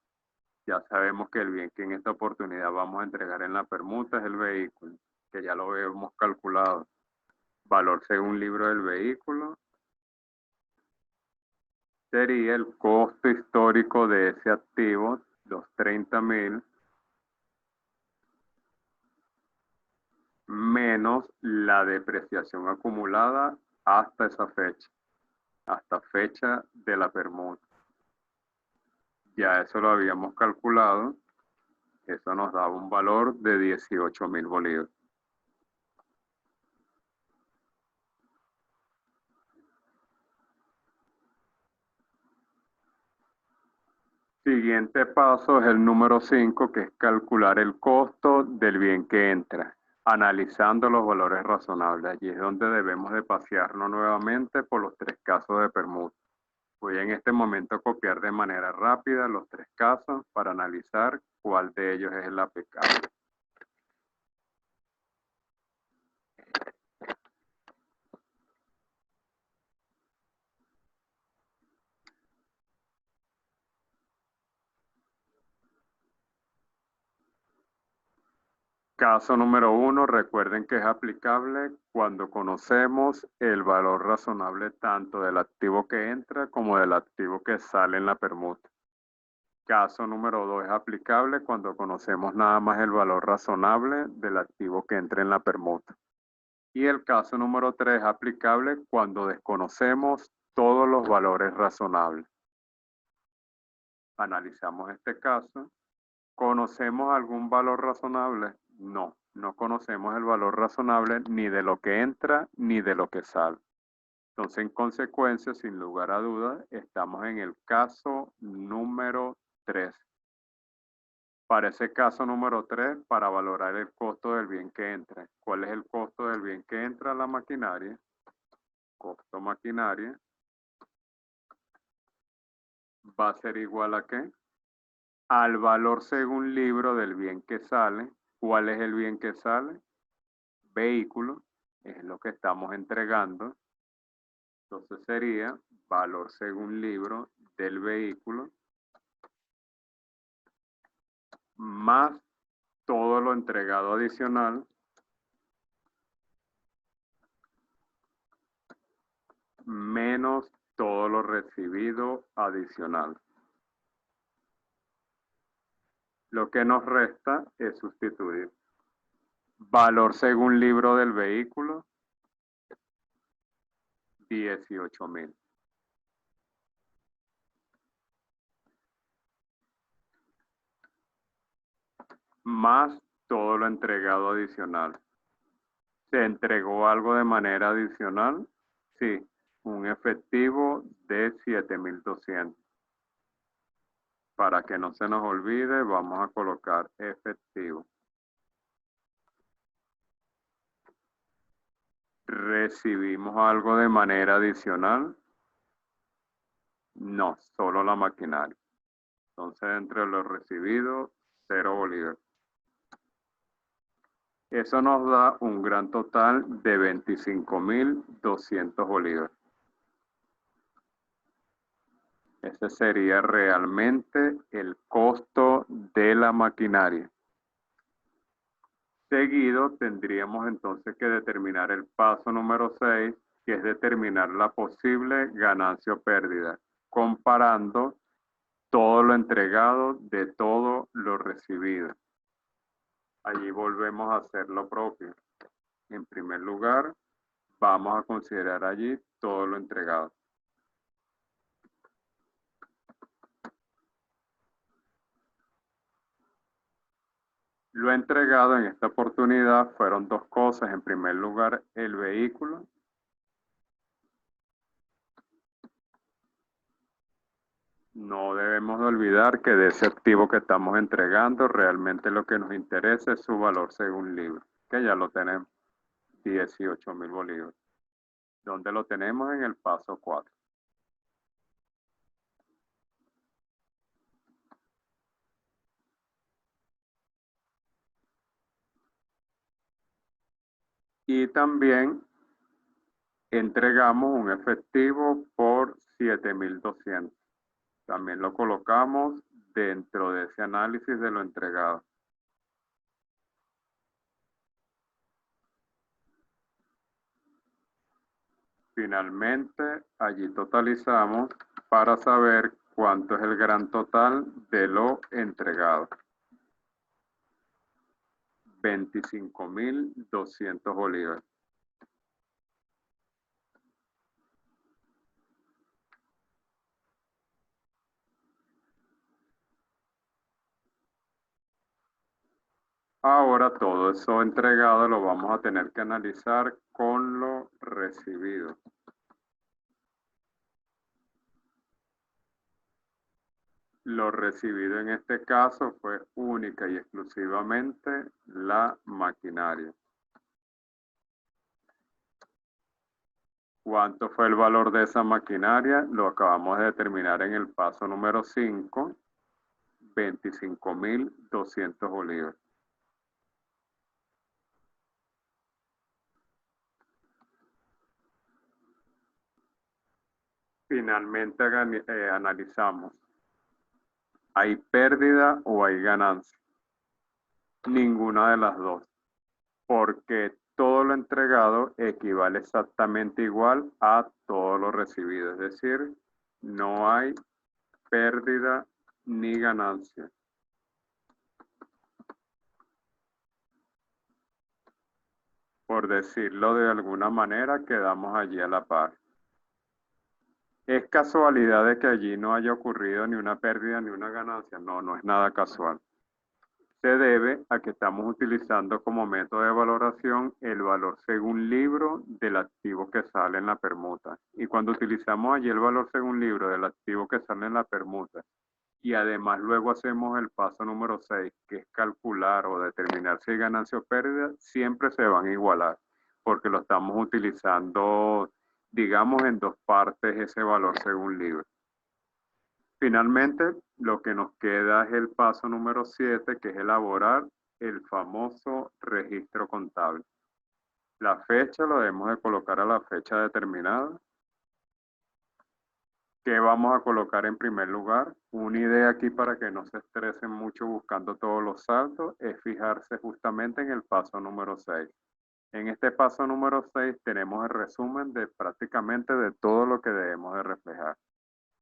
Ya sabemos que el bien que en esta oportunidad vamos a entregar en la permuta es el vehículo, que ya lo hemos calculado. Valor según libro del vehículo sería el costo histórico de ese activo, los 30.000, menos la depreciación acumulada hasta esa fecha, hasta fecha de la permuta. Ya eso lo habíamos calculado, eso nos daba un valor de 18.000 bolívares. Siguiente paso es el número 5, que es calcular el costo del bien que entra, analizando los valores razonables. Allí es donde debemos de pasearnos nuevamente por los 3 casos de permuta. Voy en este momento a copiar de manera rápida los 3 casos para analizar cuál de ellos es el aplicable. Caso número 1, recuerden que es aplicable cuando conocemos el valor razonable tanto del activo que entra como del activo que sale en la permuta. Caso número 2 es aplicable cuando conocemos nada más el valor razonable del activo que entra en la permuta. Y el caso número 3 es aplicable cuando desconocemos todos los valores razonables. Analizamos este caso. ¿Conocemos algún valor razonable? No, no conocemos el valor razonable ni de lo que entra ni de lo que sale. Entonces, en consecuencia, sin lugar a dudas, estamos en el caso número 3. Para ese caso número 3, para valorar el costo del bien que entra. ¿Cuál es el costo del bien que entra a la maquinaria? Costo maquinaria va a ser igual a ¿qué? Al valor según libro del bien que sale. ¿Cuál es el bien que sale? Vehículo, es lo que estamos entregando. Entonces sería valor según libro del vehículo más todo lo entregado adicional menos todo lo recibido adicional. Lo que nos resta es sustituir valor según libro del vehículo, 18.000. Más todo lo entregado adicional. ¿Se entregó algo de manera adicional? Sí, un efectivo de 7.200. Para que no se nos olvide, vamos a colocar efectivo. ¿Recibimos algo de manera adicional? No, solo la maquinaria. Entonces, entre los recibidos, 0 bolívares. Eso nos da un gran total de 25.200 bolívares. Ese sería realmente el costo de la maquinaria. Seguido, tendríamos entonces que determinar el paso número 6, que es determinar la posible ganancia o pérdida, comparando todo lo entregado de todo lo recibido. Allí volvemos a hacer lo propio. En primer lugar, vamos a considerar allí todo lo entregado. Lo entregado en esta oportunidad fueron dos cosas. En primer lugar, el vehículo. No debemos de olvidar que de ese activo que estamos entregando, realmente lo que nos interesa es su valor según libro, que ya lo tenemos, 18.000 bolívares. ¿Dónde lo tenemos? En el paso 4. Y también entregamos un efectivo por 7.200. También lo colocamos dentro de ese análisis de lo entregado. Finalmente, allí totalizamos para saber cuánto es el gran total de lo entregado. 25.200 bolívares. Ahora todo eso entregado lo vamos a tener que analizar con lo recibido. Lo recibido en este caso fue única y exclusivamente la maquinaria. ¿Cuánto fue el valor de esa maquinaria? Lo acabamos de determinar en el paso número 5, 25.200 bolívares. Finalmente analizamos, ¿hay pérdida o hay ganancia? Ninguna de las dos, porque todo lo entregado equivale exactamente igual a todo lo recibido, es decir, no hay pérdida ni ganancia. Por decirlo de alguna manera, quedamos allí a la par. ¿Es casualidad de que allí no haya ocurrido ni una pérdida ni una ganancia? No, no es nada casual. Se debe a que estamos utilizando como método de valoración el valor según libro del activo que sale en la permuta. Y cuando utilizamos allí el valor según libro del activo que sale en la permuta, y además luego hacemos el paso número 6, que es calcular o determinar si hay ganancia o pérdida, siempre se van a igualar, porque lo estamos utilizando, digamos, en dos partes ese valor según libro. Finalmente, lo que nos queda es el paso número 7, que es elaborar el famoso registro contable. La fecha lo debemos de colocar a la fecha determinada. ¿Qué vamos a colocar en primer lugar? Una idea aquí para que no se estresen mucho buscando todos los saltos es fijarse justamente en el paso número 6. En este paso número 6 tenemos el resumen de prácticamente de todo lo que debemos de reflejar.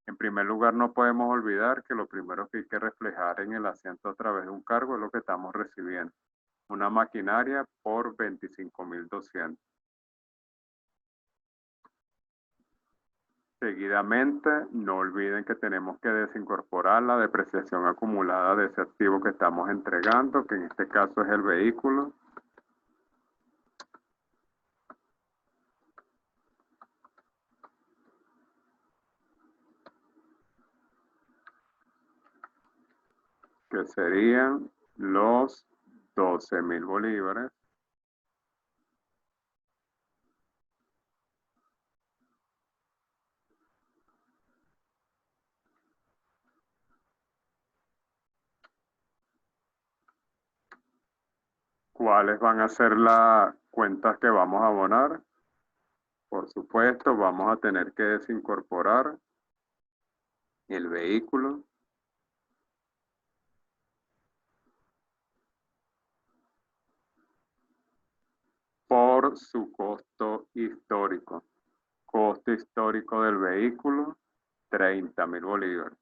En primer lugar, no podemos olvidar que lo primero que hay que reflejar en el asiento a través de un cargo es lo que estamos recibiendo. Una maquinaria por 25.200. Seguidamente, no olviden que tenemos que desincorporar la depreciación acumulada de ese activo que estamos entregando, que en este caso es el vehículo. Que serían los 12.000 bolívares. ¿Cuáles van a ser las cuentas que vamos a abonar? Por supuesto, vamos a tener que desincorporar el vehículo, por su costo histórico. Costo histórico del vehículo, 30.000 bolívares.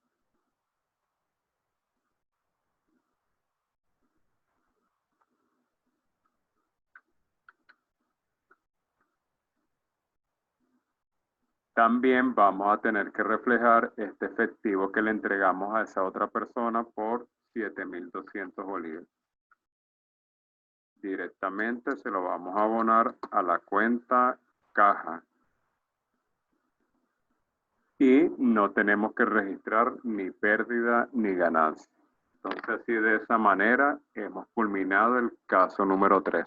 También vamos a tener que reflejar este efectivo que le entregamos a esa otra persona por 7.200 bolívares. Directamente se lo vamos a abonar a la cuenta caja. Y no tenemos que registrar ni pérdida ni ganancia. Entonces, así de esa manera hemos culminado el caso número 3.